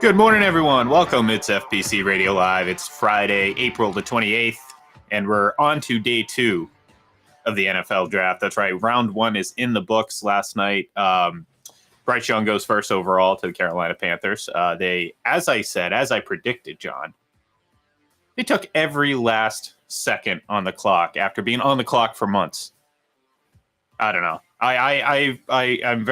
Good morning, everyone. Welcome. It's FPC Radio Live. It's Friday, April the 28th, and we're on to day two of the NFL draft. That's right. Round one is in the books last night. Bryce Young goes first overall to the Carolina Panthers. As I predicted, John, they took every last second on the clock after being on the clock for months. I don't know. I'm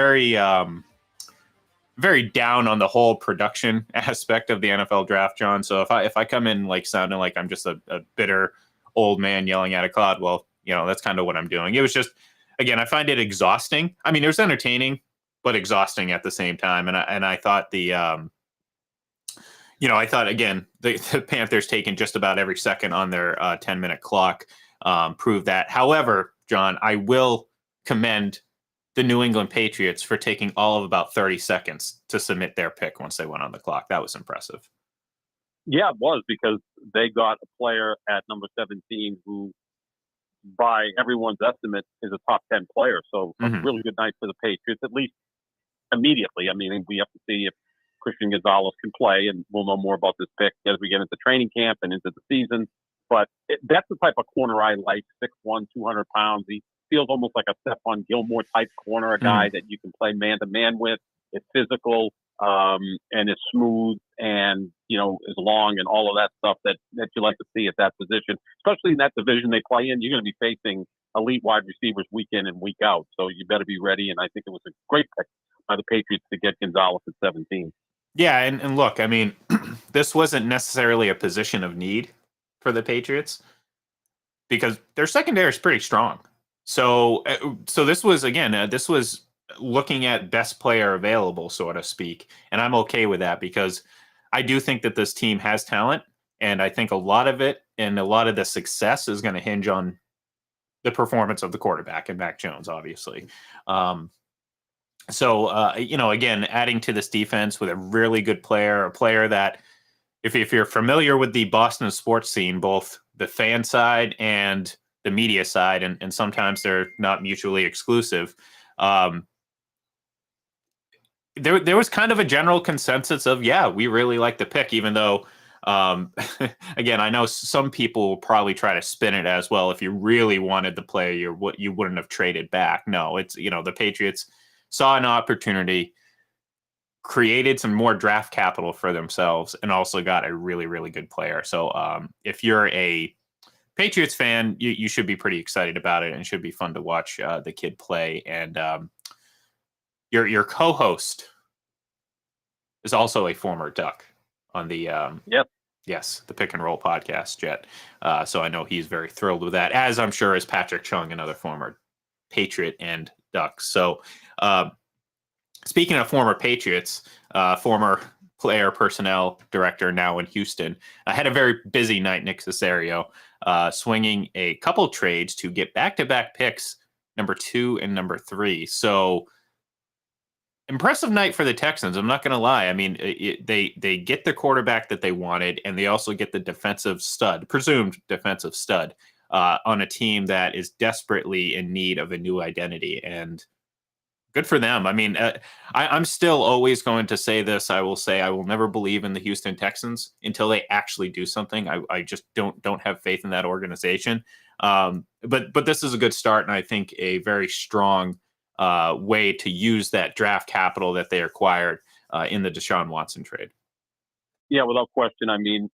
very down on the whole production aspect of the NFL draft, John. So if I come in like sounding like I'm just a bitter old man yelling at a cloud, well, that's kind of what I'm doing. It was just, again, I find it exhausting. I mean, it was entertaining, but exhausting at the same time. And I thought the Panthers taking just about every second on their 10-minute clock proved that. However, John, I will commend the New England Patriots for taking all of about 30 seconds to submit their pick once they went on the clock. That was impressive. Yeah, it was, because they got a player at number 17 who, by everyone's estimate, is a top 10 player. So a really good night for the Patriots, at least immediately. I mean, we have to see if Christian Gonzalez can play, and we'll know more about this pick as we get into training camp and into the season. But that's the type of corner I like, 6'1", 200 pounds. He feels almost like a Stephon Gilmore type corner, a guy that you can play man-to-man with. It's physical, and it's smooth, and, is long, and all of that stuff that you like to see at that position. Especially in that division they play in, you're going to be facing elite wide receivers week in and week out. So you better be ready, and I think it was a great pick by the Patriots to get Gonzalez at 17. Yeah, and look, I mean, this wasn't necessarily a position of need for the Patriots because their secondary is pretty strong. So this was, again, this was looking at best player available, so to speak. And I'm okay with that because I do think that this team has talent. And I think a lot of it and a lot of the success is going to hinge on the performance of the quarterback and Mac Jones, obviously. Again, adding to this defense with a really good player, a player that if you're familiar with the Boston sports scene, both the fan side and the media side, and sometimes they're not mutually exclusive. There was kind of a general consensus of, yeah, we really like the pick, even though, again, I know some people will probably try to spin it as, well, if you really wanted the player, you wouldn't have traded back. No, it's, the Patriots saw an opportunity, created some more draft capital for themselves, and also got a really, really good player. So if you're a Patriots fan, you should be pretty excited about it, and it should be fun to watch the kid play. And your co-host is also a former Duck on the the Pick and Roll podcast, Jet. So I know he's very thrilled with that, as I'm sure is Patrick Chung, another former Patriot and Duck. So speaking of former Patriots, former player personnel director now in Houston, I had a very busy night, Nick Cesario, swinging a couple trades to get back-to-back picks, number 2 and number 3. So impressive night for the Texans. I'm not going to lie. I mean, they get the quarterback that they wanted, and they also get the presumed defensive stud, on a team that is desperately in need of a new identity. And good for them. I mean, I'm still always going to say this. I will say I will never believe in the Houston Texans until they actually do something. I just don't have faith in that organization. But this is a good start, and I think a very strong way to use that draft capital that they acquired in the Deshaun Watson trade. Yeah, without question. I mean,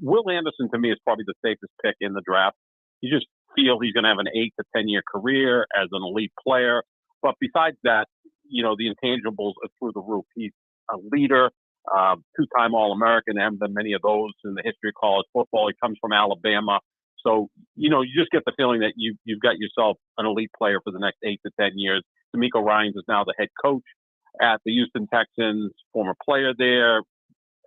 Will Anderson to me is probably the safest pick in the draft. You just feel he's going to have an 8 to 10 year career as an elite player. But besides that, the intangibles are through the roof. He's a leader, 2-time All-American. There haven't been many of those in the history of college football. He comes from Alabama. So, you just get the feeling that you've got yourself an elite player for the next 8 to 10 years. D'Amico Ryans is now the head coach at the Houston Texans, former player there,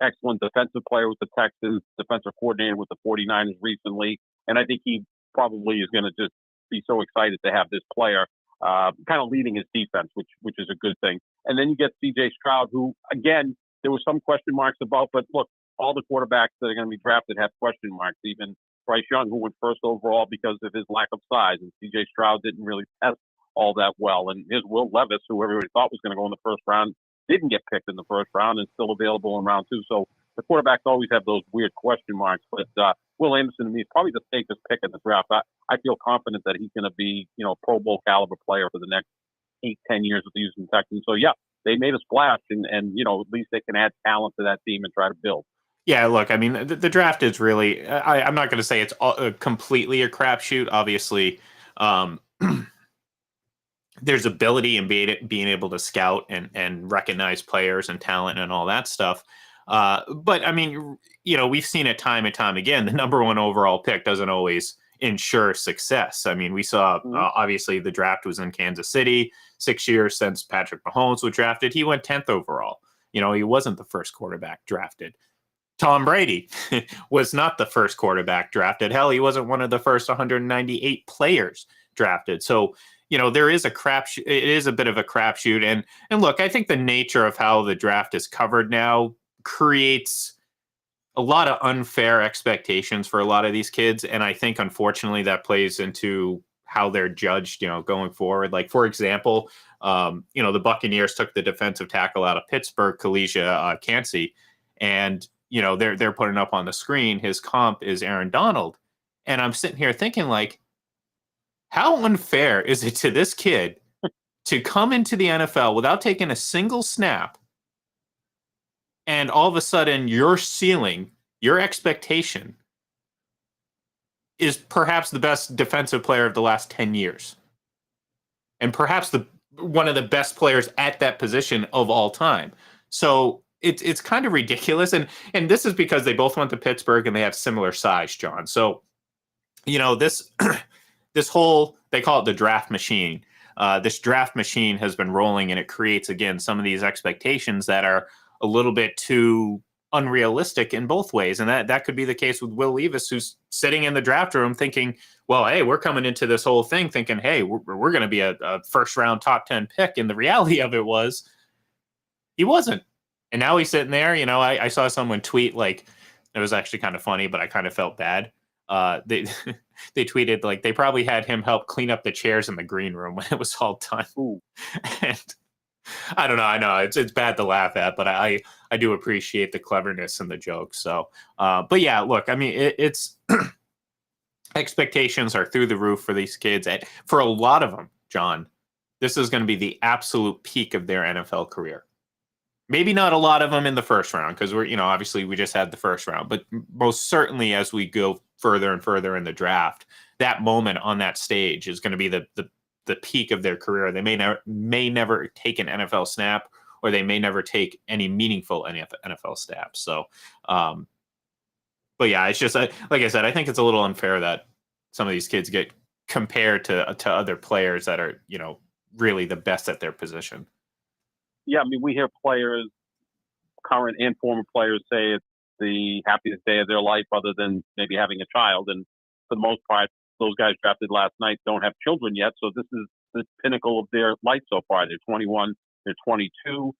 excellent defensive player with the Texans, defensive coordinator with the 49ers recently. And I think he probably is going to just be so excited to have this player kind of leading his defense, which is a good thing. And then you get C.J. Stroud, who, again, there were some question marks about, but look, all the quarterbacks that are going to be drafted have question marks. Even Bryce Young, who went first overall because of his lack of size, and C.J. Stroud didn't really test all that well. And here's Will Levis, who everybody thought was going to go in the first round, didn't get picked in the first round and still available in round 2. So the quarterbacks always have those weird question marks. But Will Anderson to me is probably the safest pick in the draft. I feel confident that he's going to be, a Pro Bowl caliber player for the next 8-10 years with the Houston Texans. So yeah, they made a splash, and at least they can add talent to that team and try to build. Yeah, look, I mean, the draft is really, I'm not going to say it's completely a crapshoot. Obviously, there's ability in being able to scout and recognize players and talent and all that stuff. But I mean, we've seen it time and time again. The number one overall pick doesn't always ensure success. I mean, we saw obviously the draft was in Kansas City 6 years since Patrick Mahomes was drafted. He went 10th overall. He wasn't the first quarterback drafted. Tom Brady was not the first quarterback drafted. Hell, he wasn't one of the first 198 players drafted. So, there is it is a bit of a crapshoot. And look, I think the nature of how the draft is covered now creates a lot of unfair expectations for a lot of these kids. And I think, unfortunately, that plays into how they're judged, going forward. Like, for example, the Buccaneers took the defensive tackle out of Pittsburgh, Kalisha Cansey, and they're putting up on the screen his comp is Aaron Donald. And I'm sitting here thinking, like, how unfair is it to this kid to come into the NFL without taking a single snap, and all of a sudden your ceiling, your expectation is perhaps the best defensive player of the last 10 years, and perhaps one of the best players at that position of all time. So it's kind of ridiculous. And this is because they both went to Pittsburgh and they have similar size, John. So, this this whole, they call it the draft machine. This draft machine has been rolling, and it creates, again, some of these expectations that are a little bit too unrealistic in both ways. And that could be the case with Will Levis, who's sitting in the draft room thinking, well, hey, we're coming into this whole thing thinking, hey, we're going to be a first round top 10 pick. And the reality of it was he wasn't. And now he's sitting there. I saw someone tweet, like, it was actually kind of funny, but I kind of felt bad. They they tweeted, like, they probably had him help clean up the chairs in the green room when it was all done. Ooh. And I don't know. I know it's bad to laugh at, but I do appreciate the cleverness and the jokes. So, but yeah, look, I mean, it's expectations are through the roof for these kids. And for a lot of them, John, this is going to be the absolute peak of their NFL career. Maybe not a lot of them in the first round, because we're, obviously we just had the first round, but most certainly as we go further and further in the draft, that moment on that stage is going to be the peak of their career. They may never take an NFL snap, or they may never take any meaningful NFL snaps. So, but yeah, it's just, like I said, I think it's a little unfair that some of these kids get compared to other players that are, really the best at their position. Yeah, I mean, we hear players, current and former players, say it's the happiest day of their life other than maybe having a child. And for the most part, those guys drafted last night don't have children yet. So this is the pinnacle of their life so far. They're 21, they're 22.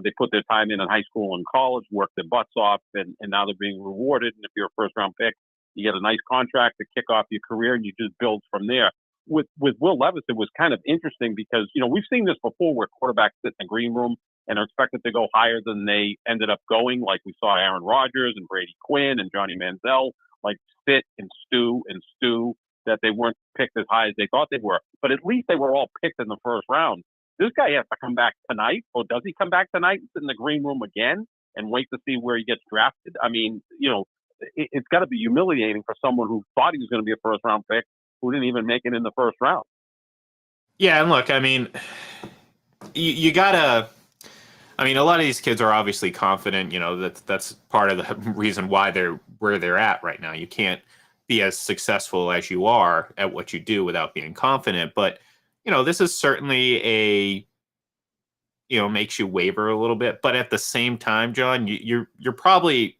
They put their time in high school and college, worked their butts off, and now they're being rewarded. And if you're a first-round pick, you get a nice contract to kick off your career, and you just build from there. With Will Levis, it was kind of interesting because, we've seen this before where quarterbacks sit in the green room and are expected to go higher than they ended up going. Like we saw Aaron Rodgers and Brady Quinn and Johnny Manziel, like, sit and stew that they weren't picked as high as they thought they were. But at least they were all picked in the first round. This guy has to come back tonight, or does he come back tonight and sit in the green room again and wait to see where he gets drafted? I mean, it's got to be humiliating for someone who thought he was going to be a first-round pick who didn't even make it in the first round. Yeah, and look, I mean, you gotta. I mean, a lot of these kids are obviously confident. That's part of the reason why they're where they're at right now. You can't be as successful as you are at what you do without being confident. But this is certainly makes you waver a little bit. But at the same time, John, you're probably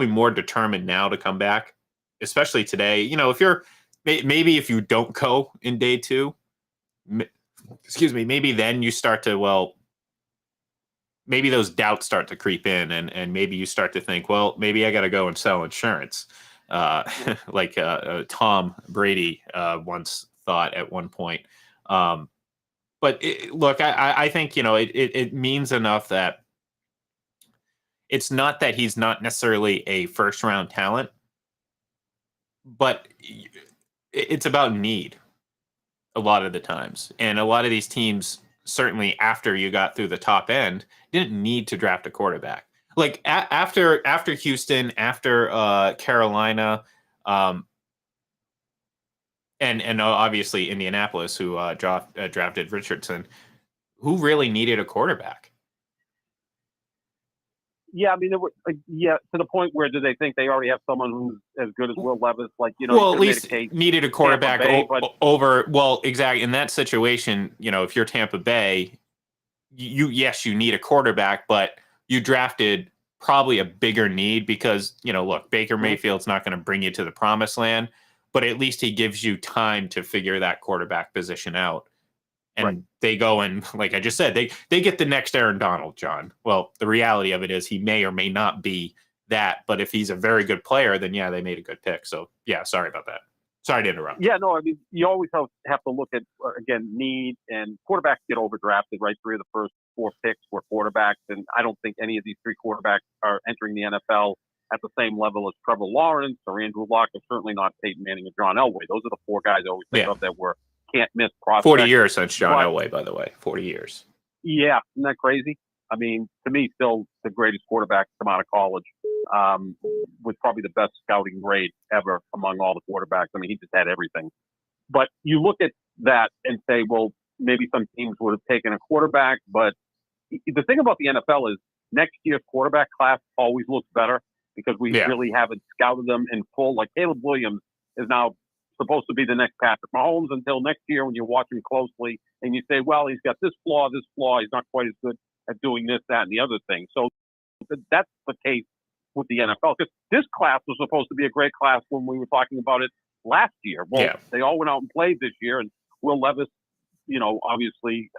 more determined now to come back, especially today. If you're maybe if you don't go in day 2, maybe then you start to, well, maybe those doubts start to creep in, and maybe you start to think, well, maybe I got to go and sell insurance, like Tom Brady once thought at one point. But look, I think, it means enough that it's not that he's not necessarily a first round talent, but it's about need a lot of the times. And a lot of these teams, certainly after you got through the top end, didn't need to draft a quarterback. Like after Houston, after Carolina, um, and obviously Indianapolis, who drafted Richardson, who really needed a quarterback? Yeah, I mean, to the point where do they think they already have someone who's as good as Will Levis? Like, well, at least needed a quarterback Bay, over. Well, exactly in that situation, if you're Tampa Bay, yes, you need a quarterback, but you drafted probably a bigger need because look, Baker Mayfield's not going to bring you to the promised land, but at least he gives you time to figure that quarterback position out. And they go and, like I just said, they get the next Aaron Donald, John. Well, the reality of it is he may or may not be that, but if he's a very good player, then yeah, they made a good pick. So yeah, sorry about that. Sorry to interrupt. Yeah, no, I mean, you always have to look at, again, need, and quarterbacks get overdrafted, right? 3 of the first 4 picks were quarterbacks, and I don't think any of these 3 quarterbacks are entering the NFL at the same level as Trevor Lawrence or Andrew Luck, and certainly not Peyton Manning or John Elway. Those are the 4 guys I always think of that were can't miss prospects. 40 years since John Elway, by the way. 40 years. Yeah, isn't that crazy? I mean, to me, still the greatest quarterback to come out of college, with probably the best scouting grade ever among all the quarterbacks. I mean, he just had everything. But you look at that and say, well, maybe some teams would have taken a quarterback. But the thing about the NFL is next year's quarterback class always looks better because we really haven't scouted them in full. Like Caleb Williams is now supposed to be the next Patrick Mahomes until next year when you watch him closely and you say, well, he's got this flaw, he's not quite as good at doing this, that, and the other thing. So that's the case with the NFL. Because this class was supposed to be a great class when we were talking about it last year. Well, they all went out and played this year, and Will Levis, obviously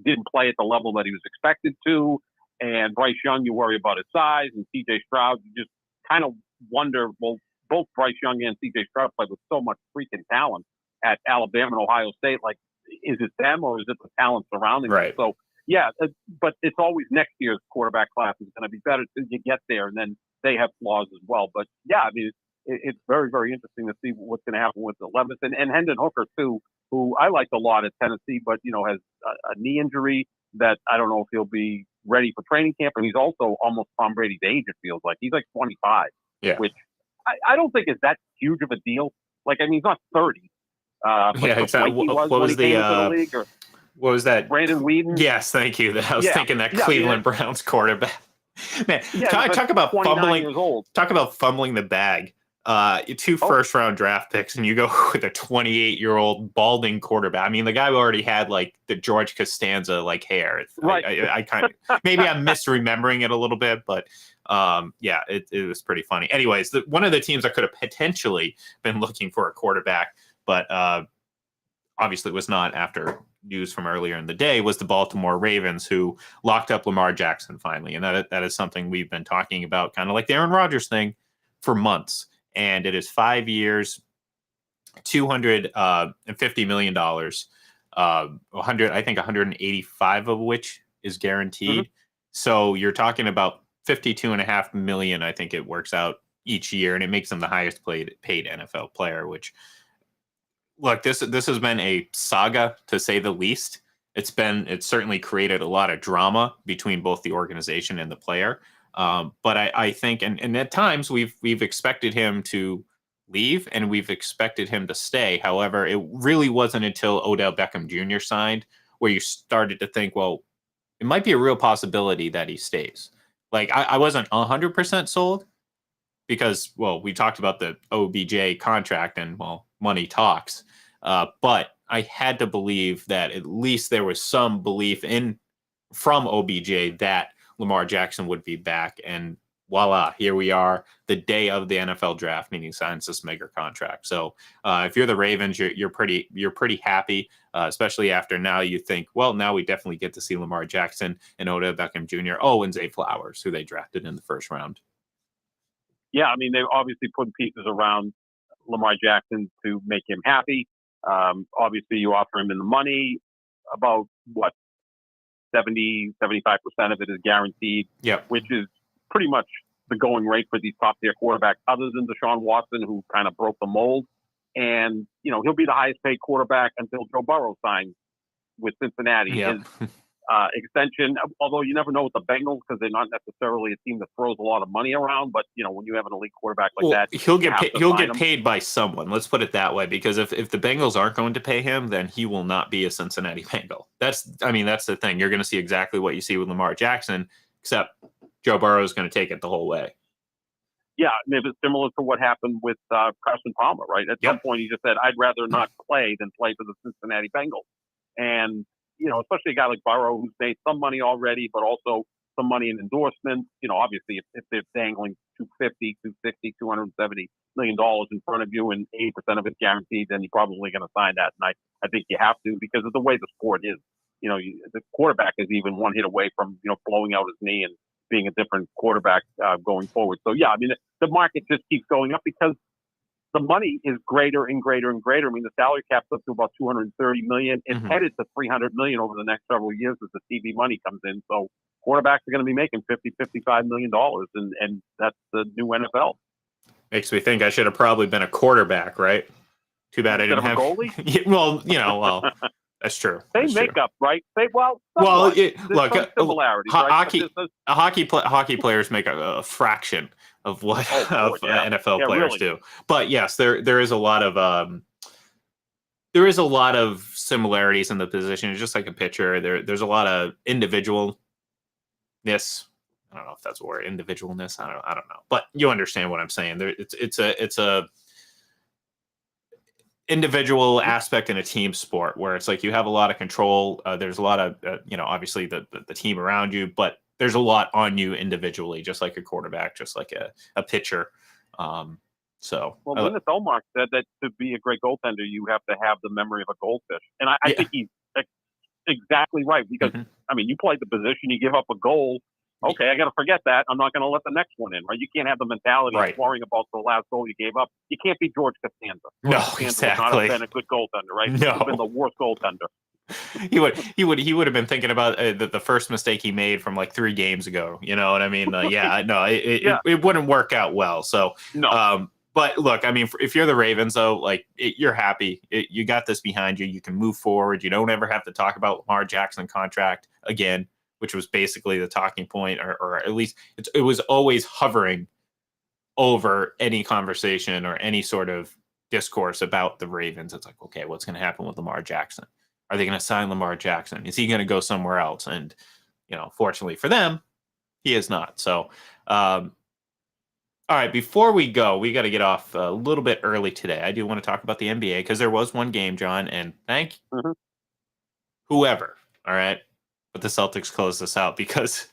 didn't play at the level that he was expected to. And Bryce Young, you worry about his size, and C.J. Stroud, you just kind of wonder, well, both Bryce Young and C.J. Stroud played with so much freaking talent at Alabama and Ohio State. Like, is it them or is it the talent surrounding them? So, yeah, but it's always next year's quarterback class is going to be better till you get there, and then they have flaws as well. But, yeah, I mean, it's very, very interesting to see what's going to happen with the Levis and Hendon Hooker, too, who I liked a lot at Tennessee, but, has a knee injury that I don't know if he'll be ready for training camp. And he's also almost Tom Brady's age, it feels like. He's like 25, which I don't think is that huge of a deal. Like, I mean, he's not 30. What was that? Brandon Weeden? Yes, thank you. I was thinking that Cleveland Browns quarterback. Man, talk about fumbling. Talk about fumbling the bag. 2 first-round draft picks, and you go with a 28-year-old balding quarterback. I mean, the guy who already had like the George Costanza like hair. I kind of maybe I'm misremembering it a little bit, but it was pretty funny. Anyways, one of the teams that could have potentially been looking for a quarterback, but obviously was not after news from earlier in the day, was the Baltimore Ravens, who locked up Lamar Jackson finally, and that is something we've been talking about, kind of like the Aaron Rodgers thing, for months. And it is 5 years, $250 million, 185 of which is guaranteed. So you're talking about $52.5 million. I think it works out each year, and it makes him the highest paid NFL player. Which, look, this has been a saga to say the least. It's certainly created a lot of drama between both the organization and the player. But I think, and at times we've expected him to leave and we've expected him to stay. However, it really wasn't until Odell Beckham Jr. signed where you started to think, well, it might be a real possibility that he stays. Like, I wasn't 100% sold because, well, we talked about the OBJ contract and, well, money talks. But I had to believe that at least there was some belief from OBJ that Lamar Jackson would be back, and voila, here we are, the day of the NFL draft, and he signs this mega contract. So if you're the Ravens, you're pretty happy, especially after now you think, well, now we definitely get to see Lamar Jackson and Odell Beckham Jr. And Zay Flowers, who they drafted in the first round. Yeah, I mean, they obviously put pieces around Lamar Jackson to make him happy. Obviously, you offer him in the money. about what 75% of it is guaranteed, which is pretty much the going rate for these top tier quarterbacks, other than Deshaun Watson, who kind of broke the mold. And, he'll be the highest paid quarterback until Joe Burrow signs with Cincinnati. Yep. His extension, although you never know with the Bengals because they're not necessarily a team that throws a lot of money around. But, when you have an elite quarterback like that, he'll get paid by someone. Let's put it that way, because if the Bengals aren't going to pay him, then he will not be a Cincinnati Bengal. That's the thing. You're going to see exactly what you see with Lamar Jackson, except Joe Burrow is going to take it the whole way. Yeah, maybe it's similar to what happened with Carson Palmer, right? At some point, he just said, I'd rather not play than play for the Cincinnati Bengals. And, especially a guy like Burrow, who's made some money already, but also some money in endorsements. Obviously, if they're dangling $250, $260, $270 million in front of you and 80% of it's guaranteed, then you're probably going to sign that. And I think you have to, because of the way the sport is. The quarterback is even one hit away from, blowing out his knee and being a different quarterback going forward. So, yeah, the market just keeps going up because the money is greater and greater and greater. The salary cap's up to about $230 million. It's headed to $300 million over the next several years as the TV money comes in. So quarterbacks are going to be making $55 million, and that's the new NFL. Makes me think I should have probably been a quarterback, right? Too bad I didn't have a goalie. well, that's true. Same makeup, right? Look, similarities. Hockey players make a fraction of what NFL players do. But yes, there is a lot of similarities in the position. It's just like a pitcher. There's a lot of individualness. I don't know if that's a word, individualness. I don't know, but you understand what I'm saying. It's a individual aspect in a team sport where it's like you have a lot of control. There's a lot of obviously the team around you, but there's a lot on you individually, just like a quarterback, just like a pitcher. Linus Olmark said that to be a great goaltender, you have to have the memory of a goldfish, and I think he's exactly right, because you play the position, you give up a goal. Okay, I got to forget that. I'm not going to let the next one in, right? You can't have the mentality of worrying about the last goal you gave up. You can't be George Costanza. Exactly. Would not have been a good goaltender, right? No. He's been the worst goaltender. He would have been thinking about the first mistake he made from like 3 games ago. You know what I mean? It wouldn't work out well. So, but look, if you're the Ravens, though, you're happy. You got this behind you. You can move forward. You don't ever have to talk about Lamar Jackson contract again, which was basically the talking point, or at least it was always hovering over any conversation or any sort of discourse about the Ravens. It's like, okay, what's going to happen with Lamar Jackson? Are they going to sign Lamar Jackson? Is he going to go somewhere else? And, fortunately for them, he is not. So, all right, before we go, we got to get off a little bit early today. I do want to talk about the NBA because there was one game, John, and thank whoever, all right? But the Celtics closed this out because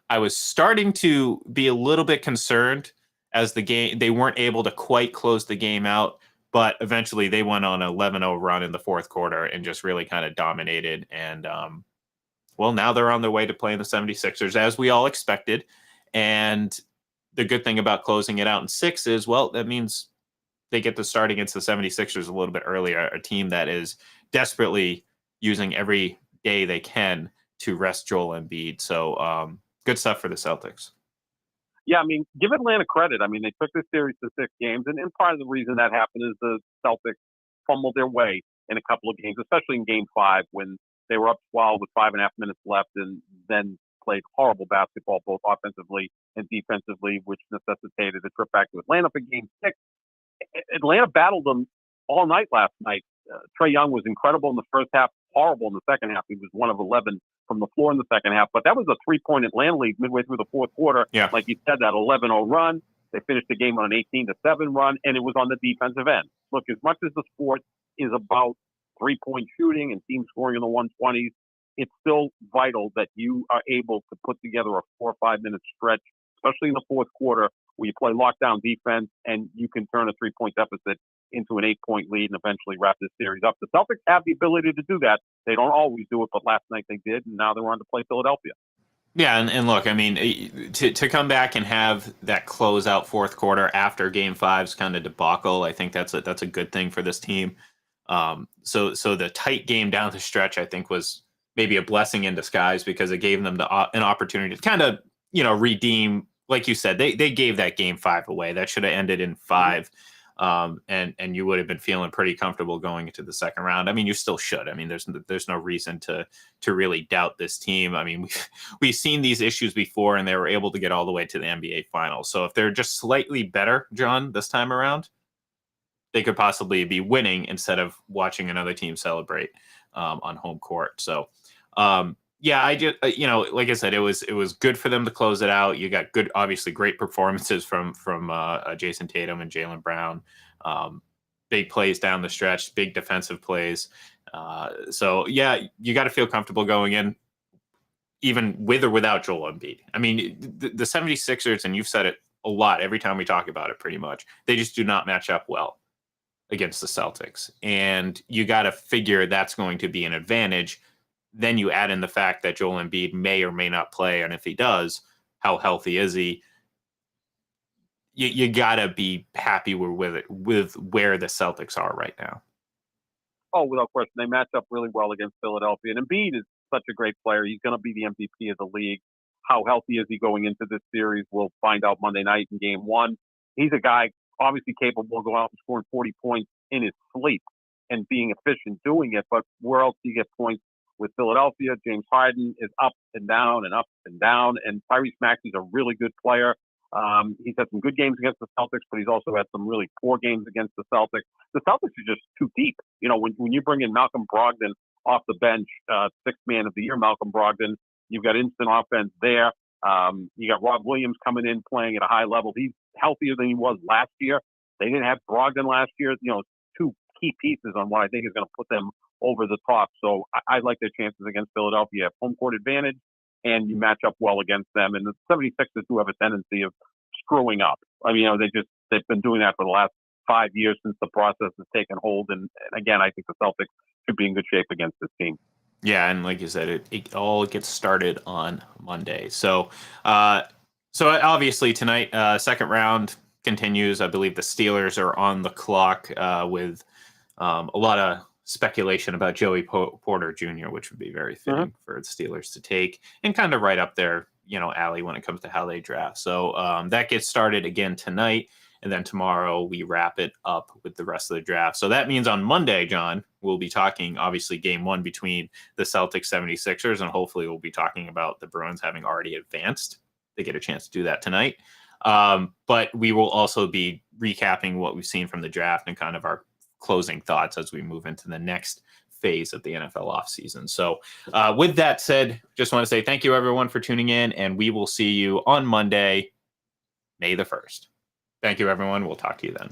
I was starting to be a little bit concerned as they weren't able to quite close the game out, but eventually they went on an 11-0 run in the fourth quarter and just really kind of dominated. And, now they're on their way to playing the 76ers, as we all expected. And the good thing about closing it out in 6 is, that means they get to start against the 76ers a little bit earlier, a team that is desperately using every day they can to rest Joel Embiid. So good stuff for the Celtics. Yeah, give Atlanta credit. They took this series to 6 games, and part of the reason that happened is the Celtics fumbled their way in a couple of games, especially in Game 5 when they were up 12 with 5.5 minutes left, and then played horrible basketball, both offensively and defensively, which necessitated a trip back to Atlanta for Game 6. Atlanta battled them all night last night. Trae Young was incredible in the first half, horrible in the second half. He was 1 of 11 from the floor in the second half, but that was a 3-point Atlanta lead midway through the fourth quarter. Yeah. Like you said, that 11-0 run. They finished the game on an 18-7 run, and it was on the defensive end. Look, as much as the sport is about 3-point shooting and team scoring in the 120s, it's still vital that you are able to put together a 4 or 5 minute stretch, especially in the fourth quarter, where you play lockdown defense and you can turn a 3-point deficit into an 8-point lead and eventually wrap this series up. The Celtics have the ability to do that. They don't always do it, but last night they did, and now they're on to play Philadelphia. Yeah, and look, to come back and have that closeout fourth quarter after Game 5's kind of debacle, I think that's a good thing for this team. So the tight game down the stretch, I think, was maybe a blessing in disguise because it gave them an opportunity to kind of, redeem. Like you said, they gave that game 5 away. That should have ended in 5. And you would have been feeling pretty comfortable going into the second round. I mean, you still should. I mean, there's no reason to really doubt this team. I mean, we've seen these issues before, and they were able to get all the way to the NBA Finals. So if they're just slightly better, John, this time around, they could possibly be winning instead of watching another team celebrate on home court. So, yeah, I just like I said, it was good for them to close it out. You got good, obviously great performances from Jason Tatum and Jaylen Brown. Big plays down the stretch, big defensive plays. So yeah, you got to feel comfortable going in, even with or without Joel Embiid. I mean, the 76ers, and you've said it a lot every time we talk about it, pretty much, they just do not match up well against the Celtics. And you got to figure that's going to be an advantage. Then you add in the fact that Joel Embiid may or may not play. And if he does, how healthy is he? You got to be happy with where the Celtics are right now. Oh, without question. They match up really well against Philadelphia. And Embiid is such a great player. He's going to be the MVP of the league. How healthy is he going into this series? We'll find out Monday night in game 1. He's a guy obviously capable of going out and scoring 40 points in his sleep and being efficient doing it. But where else do you get points with Philadelphia? James Harden is up and down and up and down. And Tyrese Maxey's a really good player. He's had some good games against the Celtics, but he's also had some really poor games against the Celtics. The Celtics are just too deep. When you bring in Malcolm Brogdon off the bench, sixth man of the year, Malcolm Brogdon, you've got instant offense there. You got Rob Williams coming in playing at a high level. He's healthier than he was last year. They didn't have Brogdon last year. Two key pieces on what I think is going to put them over the top. So I like their chances against Philadelphia. You have home court advantage, and you match up well against them. And the 76ers do have a tendency of screwing up. I mean, they've been doing that for the last 5 years since the process has taken hold. And again, I think the Celtics should be in good shape against this team. Yeah, and like you said, it all gets started on Monday. So obviously tonight, second round continues. I believe the Steelers are on the clock with a lot of speculation about Joey Porter Jr., which would be very fitting for the Steelers to take and kind of right up their alley when it comes to how they draft. So that gets started again tonight. And then tomorrow we wrap it up with the rest of the draft. So that means on Monday, John, we'll be talking, obviously, game 1 between the Celtics 76ers, and hopefully we'll be talking about the Bruins having already advanced. They get a chance to do that tonight. But we will also be recapping what we've seen from the draft and kind of our closing thoughts as we move into the next phase of the NFL offseason. So with that said, just want to say thank you, everyone, for tuning in, and we will see you on Monday, May the 1st. Thank you, everyone. We'll talk to you then.